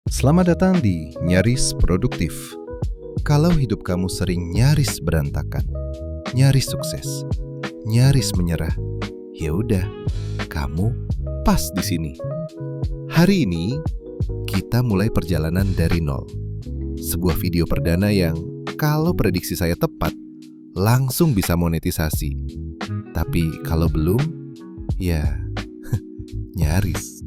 Selamat datang di Nyaris Produktif. Kalau hidup kamu sering nyaris berantakan, nyaris sukses, nyaris menyerah, ya udah, kamu pas di sini. Hari ini kita mulai perjalanan dari nol. Sebuah video perdana yang kalau prediksi saya tepat, langsung bisa monetisasi. Tapi kalau belum, ya nyaris.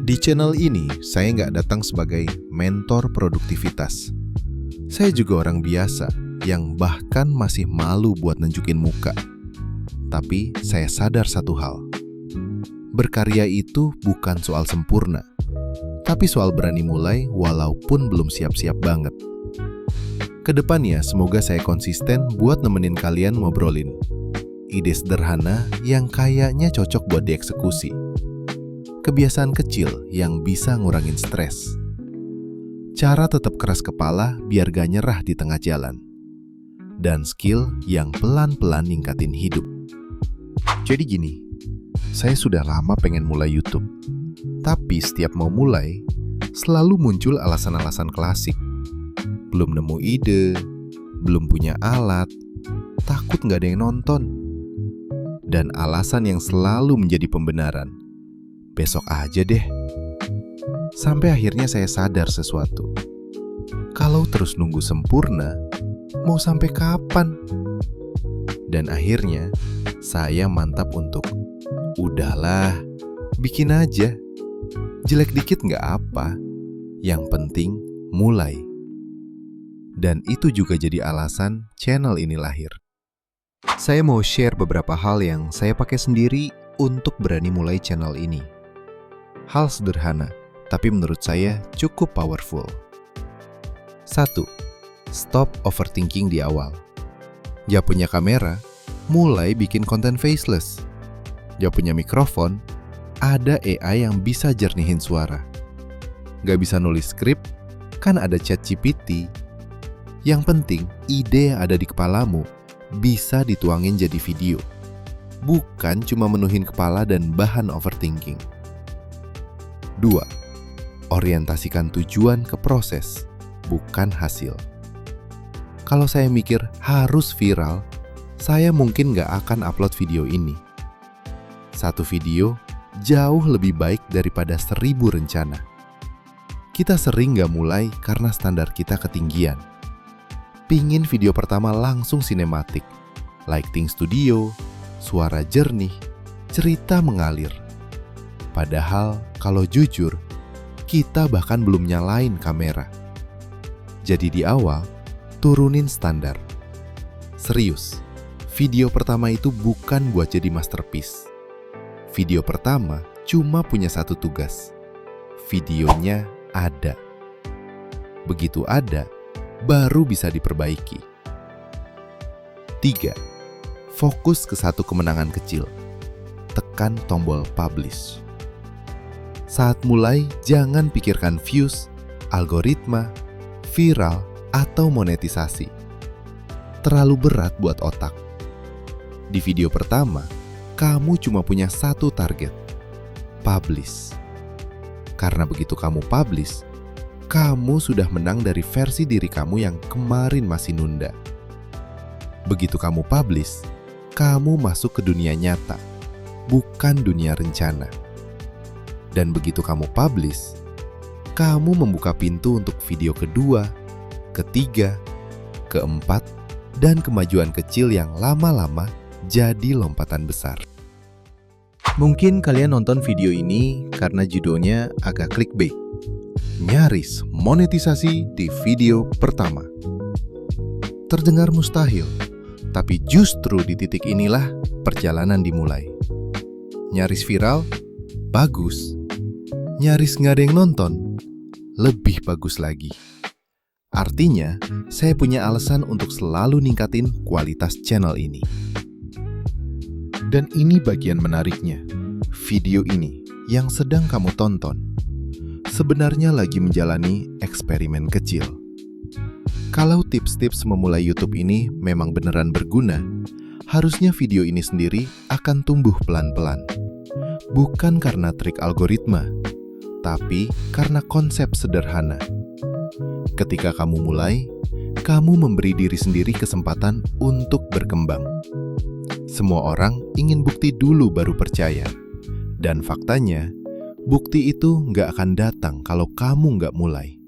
Di channel ini, saya nggak datang sebagai mentor produktivitas. Saya juga orang biasa yang bahkan masih malu buat nunjukin muka. Tapi saya sadar satu hal. Berkarya itu bukan soal sempurna, tapi soal berani mulai walaupun belum siap-siap banget. Kedepannya, semoga saya konsisten buat nemenin kalian ngobrolin ide sederhana yang kayaknya cocok buat dieksekusi. Kebiasaan kecil yang bisa ngurangin stres. Cara tetap keras kepala biar gak nyerah di tengah jalan. Dan skill yang pelan-pelan ningkatin hidup. Jadi gini, saya sudah lama pengen mulai YouTube. Tapi setiap mau mulai, selalu muncul alasan-alasan klasik. Belum nemu ide, belum punya alat, takut gak ada yang nonton. Dan alasan yang selalu menjadi pembenaran. Besok aja deh. Sampai akhirnya saya sadar sesuatu. Kalau terus nunggu sempurna, mau sampai kapan? Dan akhirnya, saya mantap untuk udahlah, bikin aja. Jelek dikit nggak apa. Yang penting, mulai. Dan itu juga jadi alasan channel ini lahir. Saya mau share beberapa hal yang saya pakai sendiri untuk berani mulai channel ini. Hal sederhana, tapi menurut saya cukup powerful. 1. Stop overthinking di awal. Gak punya kamera, mulai bikin konten faceless. Gak punya mikrofon, ada AI yang bisa jernihin suara. Gak bisa nulis skrip, kan ada ChatGPT. Yang penting, ide yang ada di kepalamu bisa dituangin jadi video. Bukan cuma menuhin kepala dan bahan overthinking. 2. Orientasikan tujuan ke proses, bukan hasil. Kalau saya mikir harus viral, saya mungkin gak akan upload video ini. Satu video jauh lebih baik daripada 1000 rencana. Kita sering gak mulai karena standar kita ketinggian. Pingin video pertama langsung sinematik, lighting studio, suara jernih, cerita mengalir. Padahal, kalau jujur, kita bahkan belum nyalain kamera. Jadi di awal, turunin standar. Serius, video pertama itu bukan buat jadi masterpiece. Video pertama cuma punya satu tugas. Videonya ada. Begitu ada, baru bisa diperbaiki. 3. Fokus ke satu kemenangan kecil. Tekan tombol publish. Saat mulai, jangan pikirkan views, algoritma, viral, atau monetisasi. Terlalu berat buat otak. Di video pertama, kamu cuma punya satu target, publish. Karena begitu kamu publish, kamu sudah menang dari versi diri kamu yang kemarin masih nunda. Begitu kamu publish, kamu masuk ke dunia nyata, bukan dunia rencana. Dan begitu kamu publish, kamu membuka pintu untuk video kedua, ketiga, keempat, dan kemajuan kecil yang lama-lama jadi lompatan besar. Mungkin kalian nonton video ini karena judulnya agak clickbait. Nyaris monetisasi di video pertama. Terdengar mustahil, tapi justru di titik inilah perjalanan dimulai. Nyaris viral, bagus. Nyaris nggak ada yang nonton, lebih bagus lagi. Artinya, saya punya alasan untuk selalu ningkatin kualitas channel ini. Dan ini bagian menariknya. Video ini yang sedang kamu tonton sebenarnya lagi menjalani eksperimen kecil. Kalau tips-tips memulai YouTube ini memang beneran berguna, harusnya video ini sendiri akan tumbuh pelan-pelan. Bukan karena trik algoritma, tapi karena konsep sederhana. Ketika kamu mulai, kamu memberi diri sendiri kesempatan untuk berkembang. Semua orang ingin bukti dulu baru percaya. Dan faktanya, bukti itu nggak akan datang kalau kamu nggak mulai.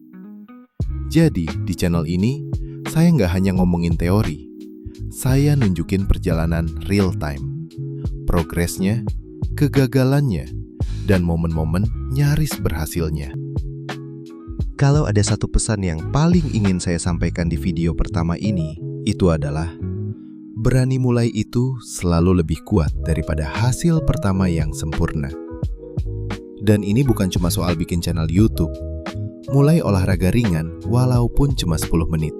Jadi, di channel ini, saya nggak hanya ngomongin teori. Saya nunjukin perjalanan real time. Progresnya, kegagalannya, dan momen-momen nyaris berhasilnya. Kalau ada satu pesan yang paling ingin saya sampaikan di video pertama ini, itu adalah berani mulai itu selalu lebih kuat daripada hasil pertama yang sempurna. Dan ini bukan cuma soal bikin channel YouTube. Mulai olahraga ringan walaupun cuma 10 menit.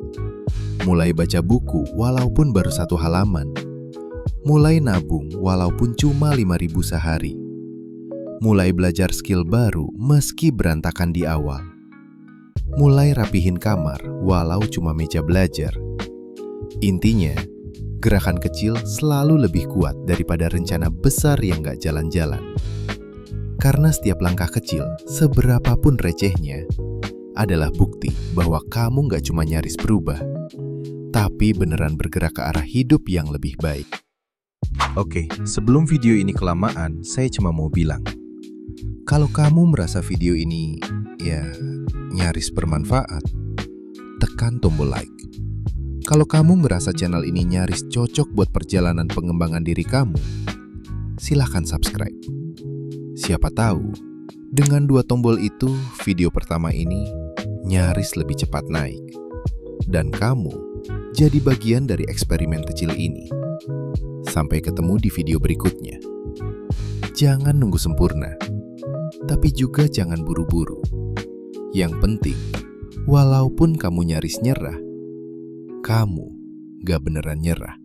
Mulai baca buku walaupun baru 1 halaman. Mulai nabung walaupun cuma 5.000 sehari. Mulai belajar skill baru meski berantakan di awal. Mulai rapihin kamar walau cuma meja belajar. Intinya, gerakan kecil selalu lebih kuat daripada rencana besar yang gak jalan-jalan. Karena setiap langkah kecil, seberapapun recehnya, adalah bukti bahwa kamu gak cuma nyaris berubah, tapi beneran bergerak ke arah hidup yang lebih baik. Oke, sebelum video ini kelamaan, saya cuma mau bilang, kalau kamu merasa video ini, nyaris bermanfaat, tekan tombol like. Kalau kamu merasa channel ini nyaris cocok buat perjalanan pengembangan diri kamu, silahkan subscribe. Siapa tahu, dengan 2 tombol itu, video pertama ini nyaris lebih cepat naik. Dan kamu jadi bagian dari eksperimen kecil ini. Sampai ketemu di video berikutnya. Jangan nunggu sempurna, tapi juga jangan buru-buru. Yang penting, walaupun kamu nyaris nyerah, kamu gak beneran nyerah.